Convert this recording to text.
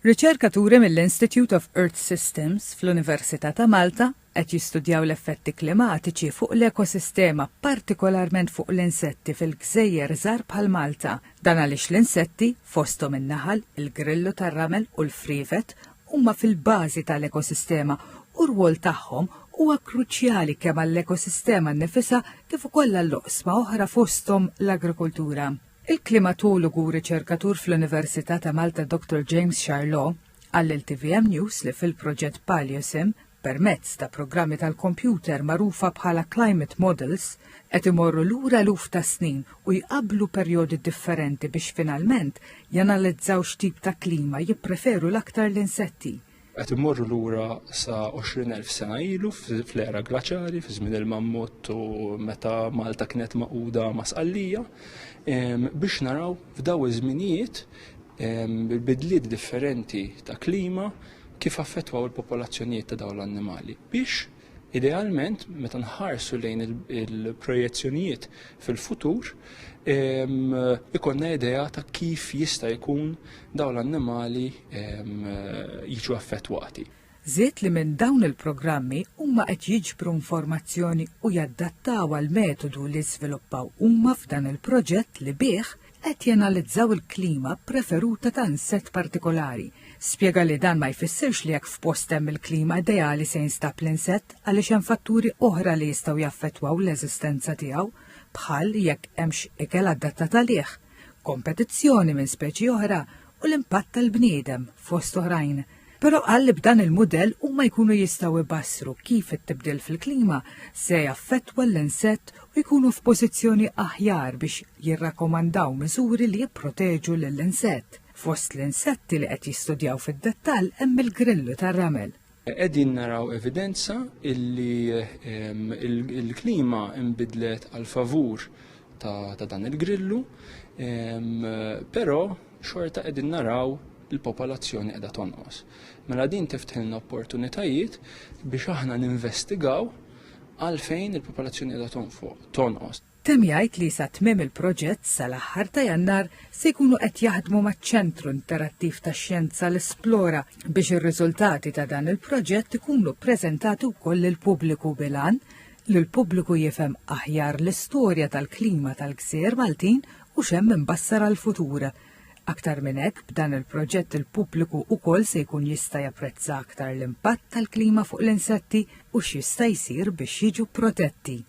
Riċerkaturi mill-Institute of Earth Systems fl-Università ta' Malta qed jistudjaw l-effetti klimatiċi fuq l-ekosistema, partikolarment fuq l-insetti fil-gżejjer żgħar bħal Malta. Dan għaliex l-insetti fosthom in-naħal, il-grillu tar-ramel u l-frivet huma fil-bażi tal-ekosistema u r-rwol tagħhom huwa kruċjali kemm għall-ekosistema nnifisha kif ukoll għall-oqsma oħra fosthom l-agrikoltura. Il-klimatologu u riċerkatur fl-Università ta' Malta Dr. James Charlot għall-TVM News li fil-proġett Paliosim permezz ta' programmi tal-kompjuter magħrufa bħala Climate Models qed imorru lura eluf ta' snin u jqabblu perjodi differenti biex finalment janalizzaw x'tip ta' klima jippreferu l-aktar l-insetti. Qed imorru lura sa 20,000 sena ilu fl-era glaċjali, fi żmien il-mammut u meta Malta kienet maquda ma' sqallija, biex naraw f'daw iż-żminijiet bil-bidliet differenti ta' klima kif affettwaw il-popolazzjonijiet ta' dawn l-annimali. Biex idealment meta nħarsu lejn il-projezzjonijiet fil-futur ikonna idea ta' kif jista' jkun dawn l-annimali jiġu affettwati. Żied li minn dawn il-programmi huma qed jiġbru informazzjoni u jaddattaw għal metodu li żviluppaw huma f'dan il-proġett li bih qed janalizzaw il-klima preferuta ta' insett partikolari. Spjega li dan ma jfissirx li jekk f'post hemm il-klima ideali se jinstab l-insett għaliex hemm fatturi oħra li jistgħu jaffettwaw l-eżistenza tiegħu bħal jekk hemmx ikel adattat għalih, kompetizzjoni minn speċi oħra u l-impatt tal-bniedem fost oħrajn. Però għalli b'dan il-mudell huma jkunu jistgħu jbassru kif it-tibdil fil-klima se jaffettwa l-insett u jkunu f'pożizzjoni aħjar biex jirrakkomandaw miżuri li jipproteġu lill-insett. Fost l-insetti li qed jistudjaw fid-dettall hemm il-grillu tar-ramel. Qegħdin naraw evidenza illi il-klima inbidlet għal favur ta' dan il-grillu, però xorta qegħdin naraw il-popolazzjoni qiegħda tonqos. Mela din tiftilna opportunitajiet biex aħna ninvestigaw għalfejn il-popolazzjoni qiegħda tonqos. Tem jgħid li sa tmiem il-proġett sal-aħħar ta' Jannar se jkunu qed jaħdmu maċ-Ċentru Interattiv tax-Xjenza l-Esplora biex ir-riżultati ta' dan il-proġett ikunu ppreżentati wkoll lill-pubbliku bilan li l-pubbliku jifhem aħjar l-istorja tal-klima tal-Gżejjer Maltin u x'hemm imbassar għall-futur. Aktar minn hekk b'dan il-proġett il-pubbliku wkoll se jkun jista' japprezza aktar l-impatt tal-klima fuq l-insetti u x'jista' jsir biex jiġu protetti.